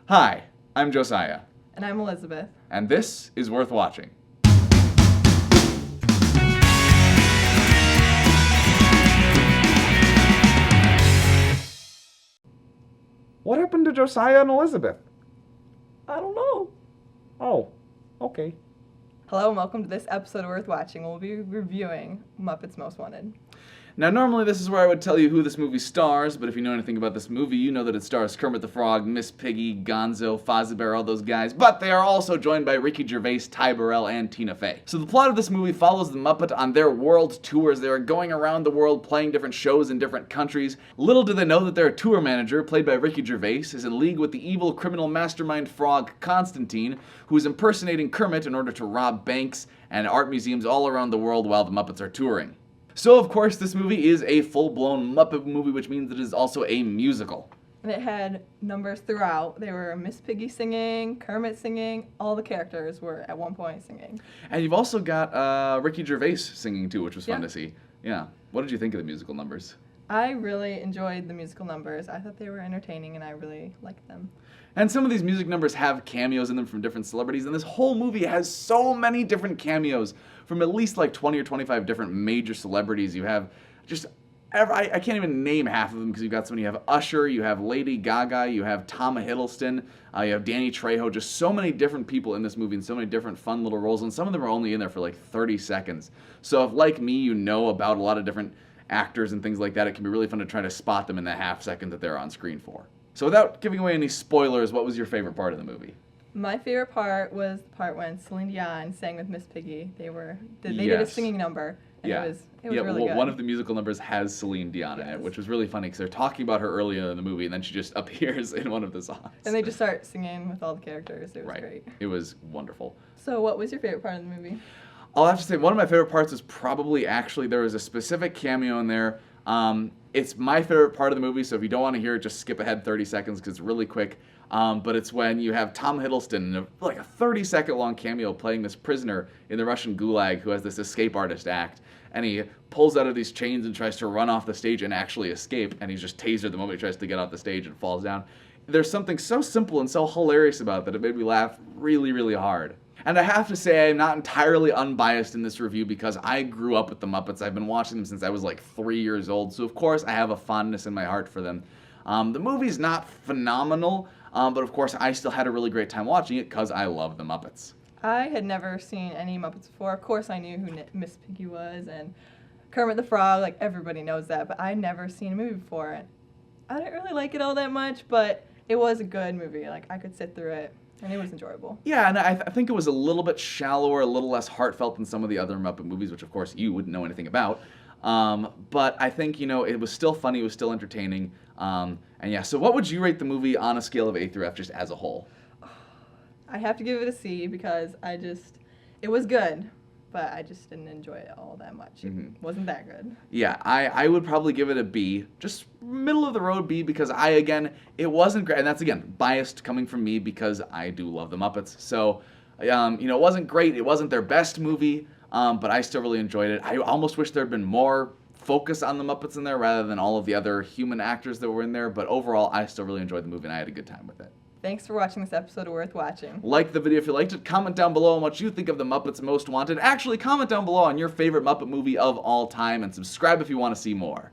Hi, I'm Josiah, And I'm Elizabeth. and this is Worth Watching. What happened to Josiah and Elizabeth? I don't know. Oh, okay. Hello and welcome to this episode of Worth Watching. We'll be reviewing Muppets Most Wanted. Now, normally this is where I would tell you who this movie stars, but if you know anything about this movie, you know that it stars Kermit the Frog, Miss Piggy, Gonzo, Fozzie Bear, all those guys, but they are also joined by Ricky Gervais, Ty Burrell, and Tina Fey. So the plot of this movie follows the Muppet on their world tours. They are going around the world playing different shows in different countries. Little do they know that their tour manager, played by Ricky Gervais, is in league with the evil criminal mastermind frog Constantine, who is impersonating Kermit in order to rob banks and art museums all around the world while the Muppets are touring. So, of course, this movie is a full-blown Muppet movie, which means it is also a musical. And it had numbers throughout. They were Miss Piggy singing, Kermit singing, all the characters were at one point singing. And you've also got Ricky Gervais singing, too, which was fun Yeah. to see. Yeah. What did you think of the musical numbers? I really enjoyed the musical numbers. I thought they were entertaining and I really liked them. And some of these music numbers have cameos in them from different celebrities, and this whole movie has so many different cameos from at least like 20 or 25 different major celebrities. You have just, I can't even name half of them because you've got someone, you have Usher, you have Lady Gaga, you have Tom Hiddleston, you have Danny Trejo, just so many different people in this movie and so many different fun little roles, and some of them are only in there for like 30 seconds. So if, like me, you know about a lot of different actors and things like that, it can be really fun to try to spot them in the half second that they're on screen for. So without giving away any spoilers, what was your favorite part of the movie? My favorite part was the part when Celine Dion sang with Miss Piggy. They did a Yes. singing number, and Yeah. it was really good. One of the musical numbers has Celine Dion in it, Yes. which was really funny because they're talking about her earlier in the movie, and then she just appears in one of the songs. And they just start singing with all the characters. It was Right. great. It was wonderful. So what was your favorite part of the movie? I'll have to say one of my favorite parts is probably actually there was a specific cameo in there. It's my favorite part of the movie, so if you don't want to hear it, just skip ahead 30 seconds because it's really quick. But it's when you have Tom Hiddleston in like a 30-second long cameo playing this prisoner in the Russian gulag who has this escape artist act. And he pulls out of these chains and tries to run off the stage and actually escape. And he's just tasered the moment he tries to get off the stage and falls down. There's something so simple and so hilarious about it that it made me laugh really, really hard. And I have to say, I'm not entirely unbiased in this review because I grew up with the Muppets. I've been watching them since I was like 3 years old. So, of course, I have a fondness in my heart for them. The movie's not phenomenal, but of course, I still had a really great time watching it because I love the Muppets. I had never seen any Muppets before. Of course, I knew who Miss Piggy was and Kermit the Frog. Like, everybody knows that. But I'd never seen a movie before. And I didn't really like it all that much, but it was a good movie. Like, I could sit through it, and it was enjoyable. Yeah, and I think it was a little bit shallower, a little less heartfelt than some of the other Muppet movies, which, of course, you wouldn't know anything about. But I think, it was still funny, it was still entertaining. And yeah, so what would you rate the movie on a scale of A through F just as a whole? I have to give it a C because it was good, but I just didn't enjoy it all that much. It wasn't that good. Yeah, I would probably give it a B, just middle of the road B, because it wasn't great, and that's, again, biased coming from me because I do love the Muppets. So, it wasn't great, it wasn't their best movie, but I still really enjoyed it. I almost wish there had been more focus on the Muppets in there rather than all of the other human actors that were in there, but overall, I still really enjoyed the movie and I had a good time with it. Thanks for watching this episode of Worth Watching. Like the video if you liked it. Comment down below on what you think of the Muppets Most Wanted. Actually, comment down below on your favorite Muppet movie of all time, and subscribe if you want to see more.